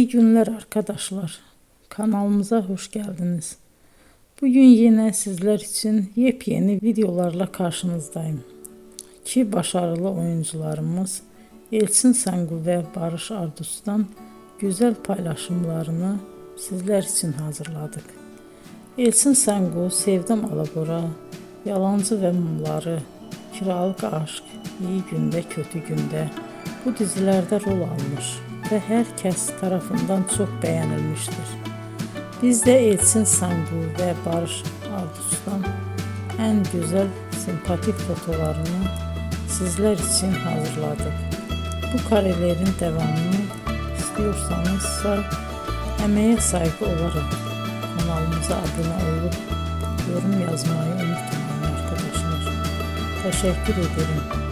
İyi günler arkadaşlar. Kanalımıza hoş geldiniz. Bugün yine sizler için yepyeni videolarla karşınızdayım. İki başarılı oyuncularımız Elçin Sangu ve Barış Ardus'tan güzel paylaşımlarını sizler için hazırladık. Elçin Sangu, Sevdim Alabora, Yalancı ve Mumları, Kiralık Aşk, İyi Günde Kötü Günde bu dizilerde rol almış ve herkes tarafından çok beğenilmiştir. Biz de Elçin Sangu ve Barış Ardus'tan en güzel sempatik fotolarını sizler için hazırladık. Bu karelerin devamını istiyorsanız emeğe saygı olarak kanalımıza abone olup yorum yazmayı unutmayın arkadaşlar. Teşekkür ederim.